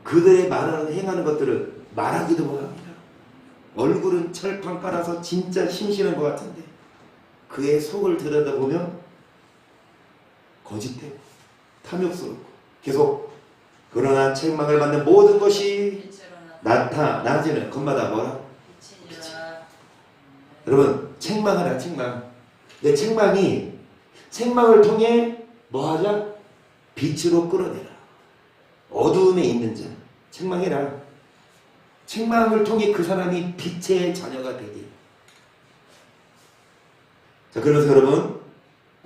그들의 말하는 행하는 것들은 말하기도 뭐합니다. 얼굴은 철판 깔아서 진짜 심심한 것 같은데 그의 속을 들여다보면 거짓되고 탐욕스럽고 계속. 그러나 책망을 받는 모든 것이 나타나지는 것마다 뭐라? 빛이니라. 여러분, 책망하라. 책망. 내 책망을 통해 뭐 하자? 빛으로 끌어내라. 어두움에 있는 자 책망해라. 책망을 통해 그 사람이 빛의 자녀가 되게. 자, 그러면서 여러분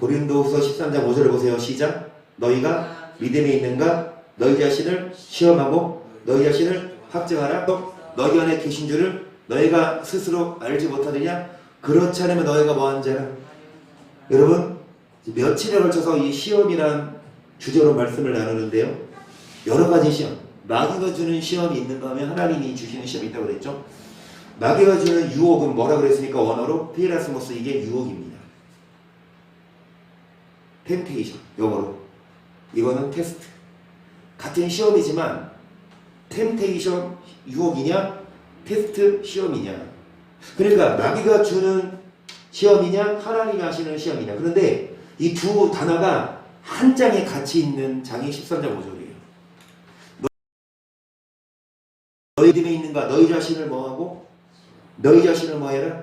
고린도후서 13장 5절을 보세요. 시작. 너희가 믿음에 있는가? 너희 자신을 시험하고 너희 자신을 확증하라. 또 너희 안에 계신 줄을 너희가 스스로 알지 못하느냐? 그렇지 않으면 너희가 뭐한 자라? 여러분 며칠에 걸쳐서 이 시험이란 주제로 말씀을 나누는데요. 여러 가지 시험, 마귀가 주는 시험이 있는가 하면 하나님이 주시는 시험이 있다고 그랬죠. 마귀가 주는 유혹은 뭐라 그랬습니까? 원어로 페이라스모스, 이게 유혹입니다. 템테이션, 영어로 이거는 테스트. 같은 시험이지만 템테이션 유혹이냐 테스트 시험이냐. 그러니까 마귀가 주는 시험이냐 하나님이 하시는 시험이냐. 그런데 이 두 단어가 한 장에 같이 있는 장이 13장 5절이에요. 너희 믿음에 있는가? 너희 자신을 뭐하고? 너희 자신을 뭐해라?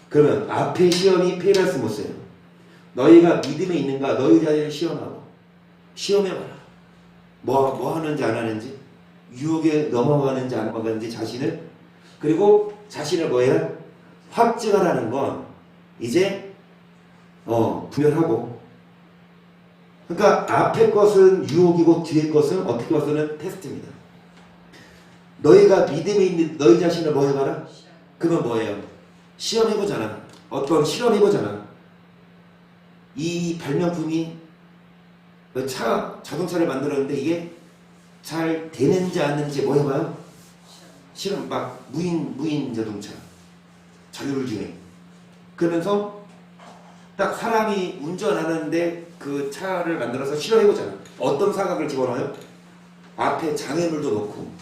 그러면 앞에 시험이 페이라스모스예요. 너희가 믿음에 있는가? 너희 자신을 시험하고. 시험해봐라. 뭐 하는지 안 하는지, 유혹에 넘어가는지 안 넘어가는지 자신을, 그리고 자신을 뭐해라? 확증하라는 건 이제 분별하고. 그러니까 앞에 것은 유혹이고 뒤에 것은 어떻게 봐서는 테스트입니다. 너희가 믿음에 있는 너희 자신을 뭐 해봐라? 그러면 뭐예요? 시험해보잖아. 어떤 실험해보잖아. 이 발명품이 자동차를 만들었는데 이게 잘 되는지 안 되는지 뭐 해봐요? 실험. 막 무인 자동차 자율 주행. 그러면서 딱 사람이 운전하는데 그 차를 만들어서 실험해보잖아. 어떤 사각을 집어넣어요? 앞에 장애물도 놓고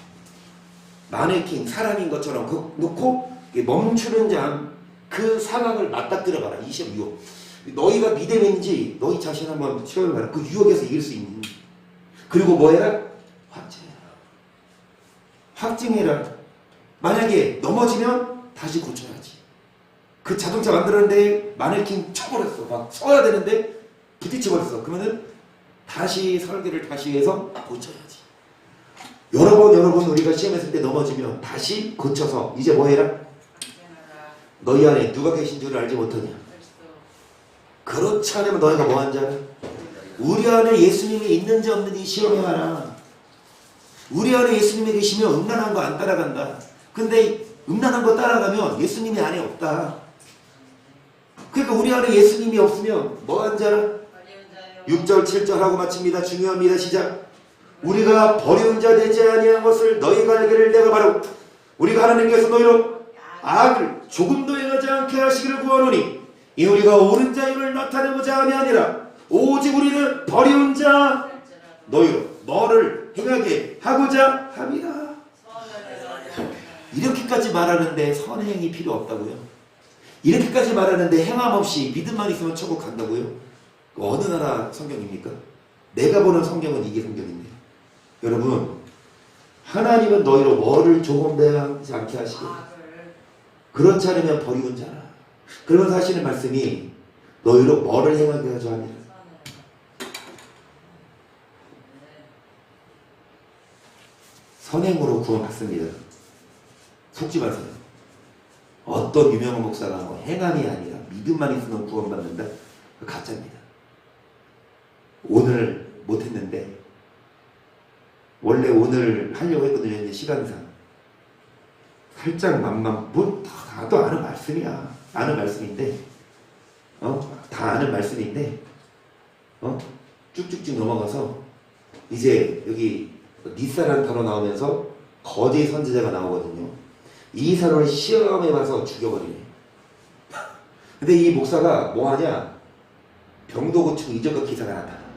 마네킹 사람인 것처럼 놓고 멈추는지 그 상황을 맞닥뜨려봐라. 이 시험 유혹. 너희가 믿음에 있는지 너희 자신 한번 시험해봐라. 그 유혹에서 이길 수 있는지. 그리고 뭐해라? 확증해라. 확증해라. 만약에 넘어지면 다시 고쳐야지. 그 자동차 만들었는데 마네킹 쳐버렸어. 막 써야 되는데 부딪혀버렸어. 그러면은 다시 설계를 다시 해서 고쳐야지. 여러 번 우리가 시험했을 때 넘어지면 다시 고쳐서 이제 뭐해라? 너희 안에 누가 계신 줄을 알지 못하냐? 그렇지 않으면 너희가 뭐한 자라? 우리 안에 예수님이 있는지 없는지 시험해봐라. 우리 안에 예수님이 계시면 음란한 거 안 따라간다. 근데 음란한 거 따라가면 예수님이 안에 없다. 그러니까 우리 안에 예수님이 없으면 뭐한 자라? 6절 7절 하고 마칩니다. 중요합니다. 시작. 우리가 버려온 자 되지 아니한 것을 너희가 알기를 내가 바로 우리가 하나님께서 너희로 악을 조금도 행하지 않게 하시기를 구하노니 이 우리가 옳은 자임을 나타내고자 함이 아니라 오직 우리는 버려온 자 너희로 뭐를 행하게 하고자 함이라. 이렇게까지 말하는데 선행이 필요 없다고요? 이렇게까지 말하는데 행함 없이 믿음만 있으면 천국 간다고요? 어느 나라 성경입니까? 내가 보는 성경은 이게 성경인데. 여러분, 하나님은 너희로 뭐를 조금 대하지 않게 하시고 그렇지 않으면 버리운 자라. 그러면서 하시는 말씀이 너희로 뭐를 행하게 하자 하니라. 선행으로 구원받습니다. 속지 마세요. 어떤 유명한 목사가 행함이 아니라 믿음만 있으면 구원받는다? 가짜입니다. 오늘 못했는데 원래 오늘 하려고 했거든요. 이제 시간상 살짝 뭐 다도 아는 말씀이야. 아는 말씀인데 다 아는 말씀인데 쭉쭉쭉 넘어가서 이제 여기 니사라는 단어 나오면서 거짓 선지자가 나오거든요. 이 사람을 시험해봐서 죽여버리네. 근데 이 목사가 뭐하냐? 병도 고치고 이적과 기사가 나타나.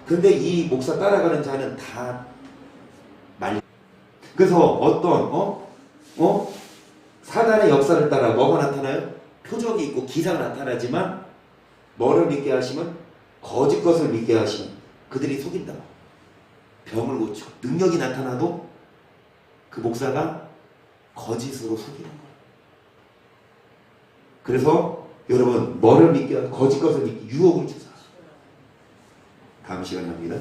근데 이 목사 따라가는 자는 다 말. 그래서 어떤 사단의 역사를 따라 뭐가 나타나요? 표적이 있고 기사가 나타나지만 뭐를 믿게 하시면 거짓 것을 믿게 하시면 그들이 속인다. 병을 고쳐 능력이 나타나도 그 목사가 거짓으로 속이는 거예요. 그래서 여러분 뭐를 믿게 하고 거짓 것을 믿게 유혹을 주사. 다음 시간에 합니다.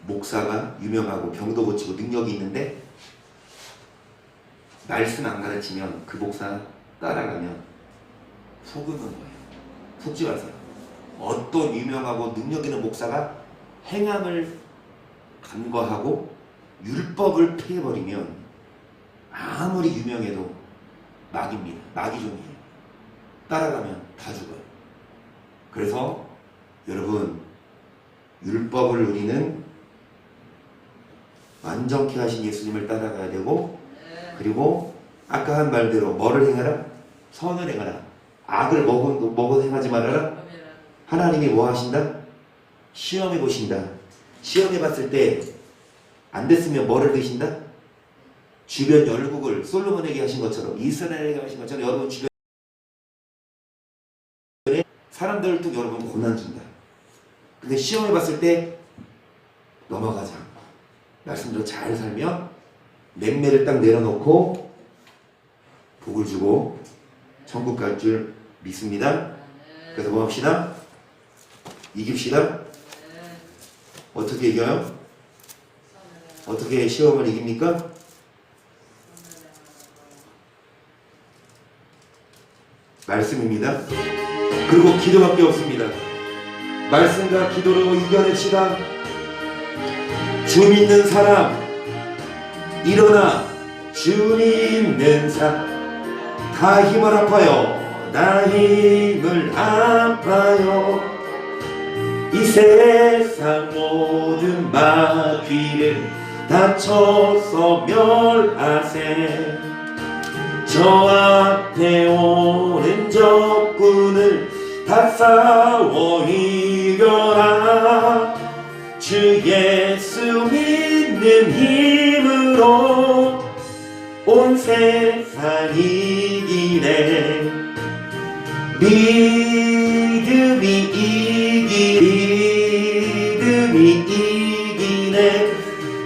목사가 유명하고 병도 고치고 능력이 있는데 말씀 안 가르치면 그 목사 따라가면 속으는 거예요. 속지 마세요. 어떤 유명하고 능력 있는 목사가 행함을 간과하고 율법을 폐해버리면 아무리 유명해도 마귀입니다. 마귀종이에요. 따라가면 다 죽어요. 그래서 여러분, 율법을 우리는 완전케 하신 예수님을 따라가야 되고, 그리고 아까 한 말대로 뭐를 행하라? 선을 행하라. 악을 먹어 행하지 말아라. 하나님이 뭐 하신다? 시험해 보신다. 시험해 봤을 때 안 됐으면 뭐를 드신다? 주변 열국을 솔로몬에게 하신 것처럼, 이스라엘에게 하신 것처럼 여러분 주변에 사람들을 또 여러분 고난 준다. 근데 시험해 봤을 때 넘어가지 않고 말씀대로 잘 살면 맹매를 딱 내려놓고 복을 주고 천국 갈 줄 믿습니다. 그래서 뭐 합시다? 이깁시다. 어떻게 이겨요? 어떻게 시험을 이깁니까? 말씀입니다. 그리고 기도밖에 없습니다. 말씀과 기도로 이겨냅시다. 주 믿는 사람 일어나. 주 믿는 사람 다 힘을 아파요. 나 힘을 아파요. 이 세상 모든 마귀를 다쳐서 멸하세. 저 앞에 오는 적군을 다 싸워 이겨라. 주 예수 믿는 힘으로 온 세상 이기네. 믿음이 이기네.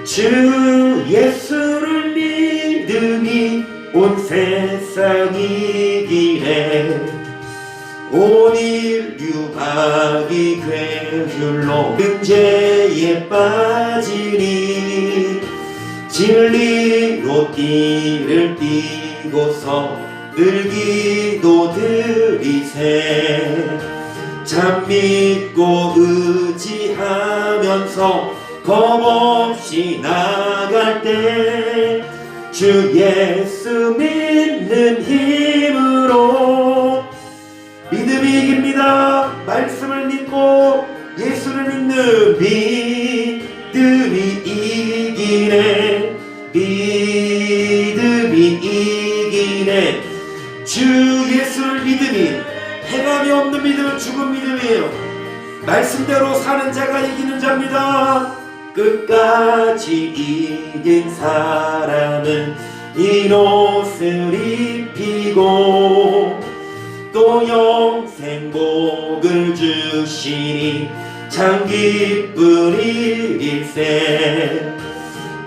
주 예수를 믿음이 온 세상 이기네. 온 인류 마귀 괴율로 문제에 빠지니 진리로 띠를 띠고서 늘 기도 드리세. 참 믿고 의지하면서 겁없이 나갈 때 주 예수 믿는 힘으로 믿음이 이깁니다. 말씀을 믿고 예수를 믿는 믿음이 이기네. 믿음이 이기네. 주 예수를 믿음이 해감이 없는 믿음은 죽은 믿음이에요. 말씀대로 사는 자가 이기는 자입니다. 끝까지 이긴 사람은 흰 옷을 입히고 또 영생복을 주시니 참 기쁜 일일세.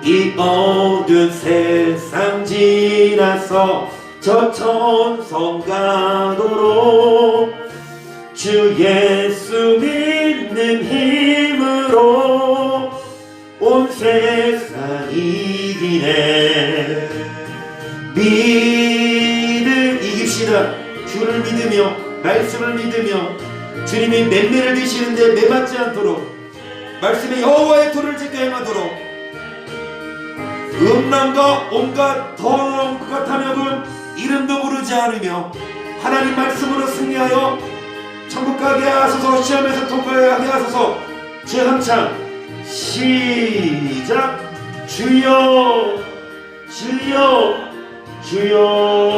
이 어두운 세상 지나서 저 천성 가도록 주 예수 믿는 힘으로 온 세상 이기네. 믿음 이깁시다. 주를 믿으며 말씀을 믿으며 주님이 맹매를 드시는데 매맞지 않도록 말씀의 여호와의 도를 지켜 행하도록 음란과 온갖 더러운 것 탐욕은 이름도 부르지 않으며 하나님 말씀으로 승리하여 천국 가게 하소서. 시험에서 통과하게 하소서. 제3창 시작. 주여 주여 주여